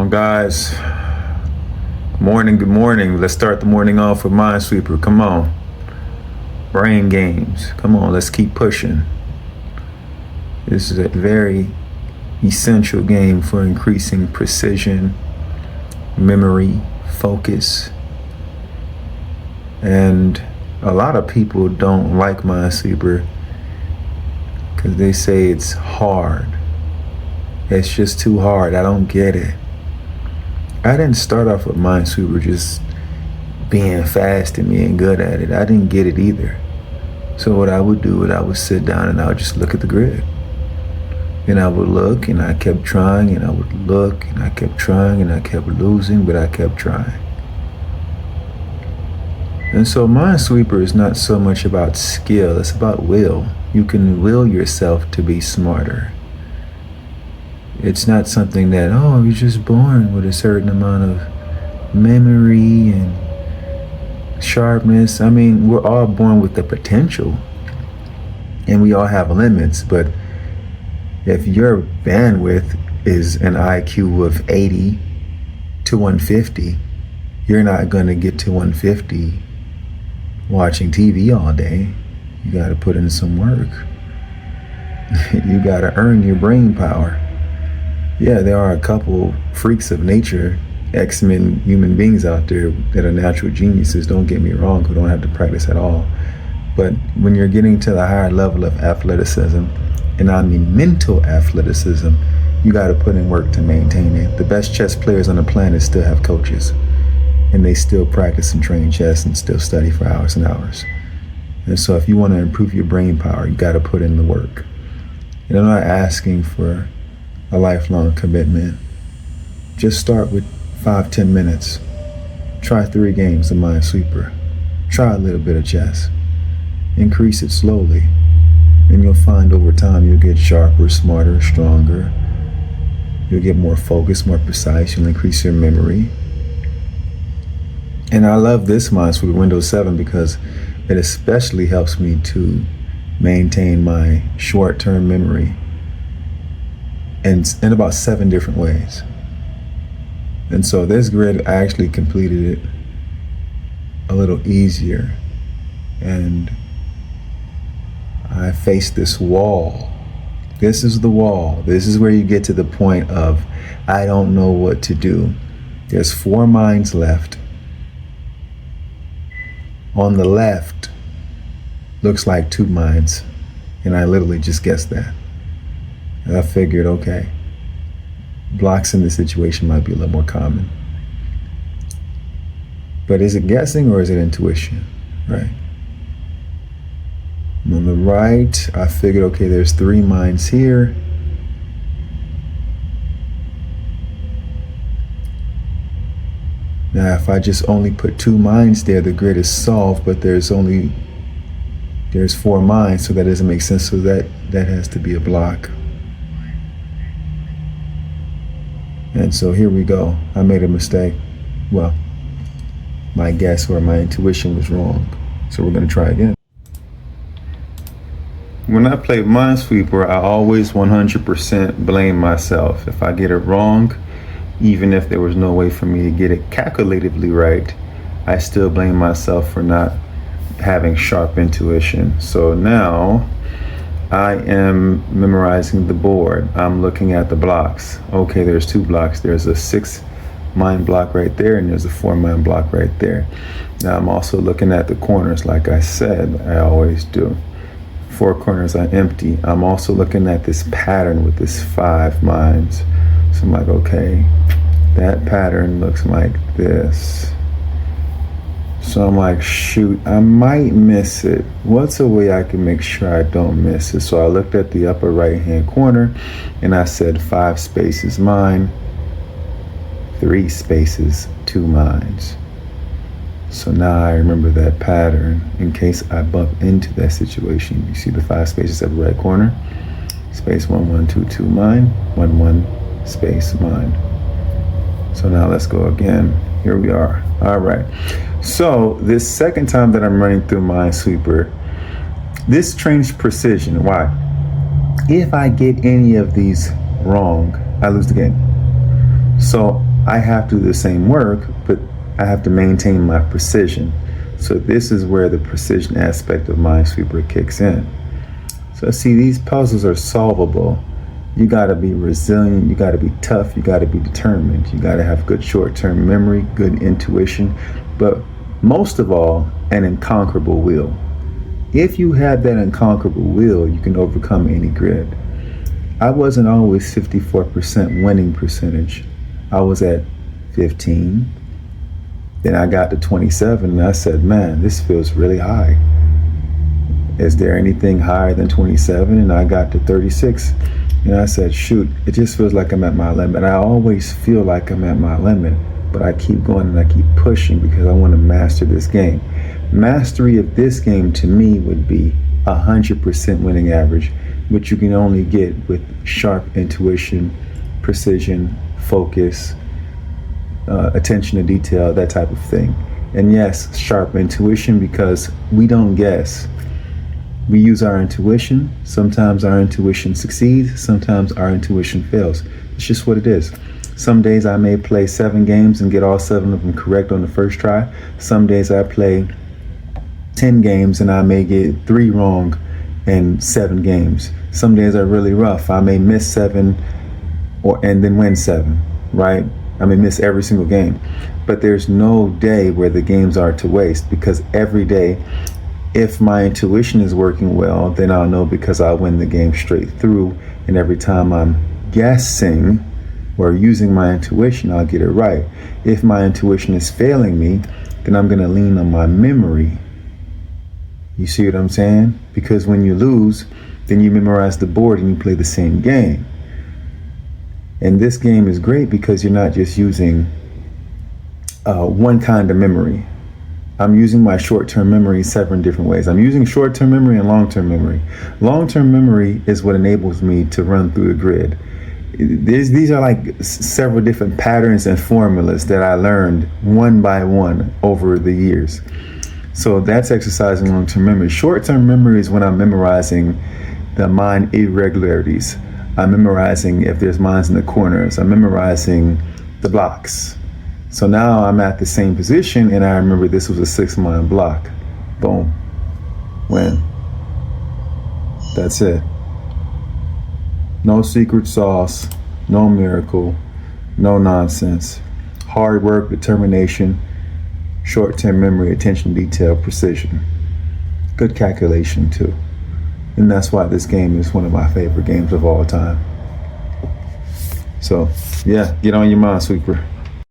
on, guys. Good morning. Let's start the morning off with Minesweeper. Come on. Brain games. Come on, let's keep pushing. This is a very essential game for increasing precision, memory, focus. And a lot of people don't like Minesweeper because they say it's hard. It's just too hard. I don't get it. I didn't start off with Minesweeper just being fast and being good at it. I didn't get it either. So what I would do is I would sit down and I would just look at the grid. And I would look and I kept trying and I would look and I kept trying and I kept losing, but I kept trying. And so Minesweeper is not so much about skill, it's about will. You can will yourself to be smarter. It's not something that, oh, you're just born with a certain amount of memory and sharpness. I mean, we're all born with the potential and we all have limits, but if your bandwidth is an IQ of 80 to 150, you're not going to get to 150 watching TV all day. You got to put in some work. You got to earn your brain power. Yeah, there are a couple freaks of nature, X-Men human beings out there that are natural geniuses, don't get me wrong, who don't have to practice at all. But when you're getting to the higher level of athleticism, and I mean mental athleticism, you got to put in work to maintain it. The best chess players on the planet still have coaches, and they still practice and train chess and still study for hours and hours. And so if you want to improve your brain power, you got to put in the work. And I'm not asking for a lifelong commitment. Just start with 5-10 minutes. Try 3 games of Minesweeper. Try a little bit of chess. Increase it slowly. And you'll find over time you'll get sharper, smarter, stronger. You'll get more focused, more precise. You'll increase your memory. And I love this Minesweeper Windows 7 because it especially helps me to maintain my short-term memory in about 7 different ways. And so this grid, I actually completed it a little easier. And I faced this wall. This is the wall. This is where you get to the point of, I don't know what to do. There's 4 mines left. On the left, looks like 2 mines. And I literally just guessed that. And I figured, okay, blocks in this situation might be a little more common. But is it guessing or is it intuition, right? And on the right, I figured, okay, there's 3 mines here. Now, if I just only put 2 mines there, the grid is solved, but there's 4 mines, so that doesn't make sense. So that has to be a block. And so here we go. I made a mistake. Well, my guess or my intuition was wrong. So we're going to try again. When I play Minesweeper, I always 100% blame myself. If I get it wrong, even if there was no way for me to get it calculatively right, I still blame myself for not having sharp intuition. So now I am memorizing the board. I'm looking at the blocks. Okay, there's 2 blocks. There's a 6 mine block right there and there's a 4 mine block right there. Now I'm also looking at the corners like I said I always do. 4 corners are empty. I'm also looking at this pattern with this 5 mines. So I'm like, okay, that pattern looks like this. So I'm like, shoot, I might miss it. What's a way I can make sure I don't miss it? So I looked at the upper right-hand corner and I said 5 spaces mine, 3 spaces, 2 mines. So now I remember that pattern in case I bump into that situation. You see the 5 spaces at the right corner? Space 1, 1, 2, 2 mine, 1, 1, space mine. So now let's go again. Here we are. All right. So this second time that I'm running through Minesweeper, this trains precision. Why? If I get any of these wrong, I lose the game. So I have to do the same work, but I have to maintain my precision. So this is where the precision aspect of Minesweeper kicks in. So see, these puzzles are solvable. You got to be resilient, you got to be tough, you got to be determined, you got to have good short-term memory, good intuition, but most of all, an unconquerable will. If you have that unconquerable will, you can overcome any grid. I wasn't always 54% winning percentage. I was at 15. Then I got to 27 and I said, man, this feels really high. Is there anything higher than 27? And I got to 36. And I said, shoot, it just feels like I'm at my limit. I always feel like I'm at my limit, but I keep going and I keep pushing because I want to master this game. Mastery of this game to me would be 100% winning average, which you can only get with sharp intuition, precision, focus, attention to detail, that type of thing. And yes, sharp intuition, because we don't guess. We use our intuition. Sometimes our intuition succeeds, sometimes our intuition fails. It's just what it is. Some days I may play 7 games and get all 7 of them correct on the first try. Some days I play 10 games and I may get 3 wrong in 7 games. Some days are really rough. I may miss 7 and then win 7, right? I may miss every single game. But there's no day where the games are to waste, because every day, if my intuition is working well, then I'll know because I'll win the game straight through. And every time I'm guessing or using my intuition, I'll get it right. If my intuition is failing me, then I'm going to lean on my memory. You see what I'm saying? Because when you lose, then you memorize the board and you play the same game. And this game is great because you're not just using one kind of memory. I'm using my short-term memory 7 different ways. I'm using short-term memory and long-term memory. Long-term memory is what enables me to run through the grid. These are like several different patterns and formulas that I learned one by one over the years. So that's exercising long-term memory. Short-term memory is when I'm memorizing the mind irregularities. I'm memorizing if there's mines in the corners. I'm memorizing the blocks. So now I'm at the same position and I remember this was a 6-mine block. Boom. Win. That's it. No secret sauce, no miracle, no nonsense. Hard work, determination, short-term memory, attention to detail, precision. Good calculation too. And that's why this game is one of my favorite games of all time. So yeah, get on your Minesweeper.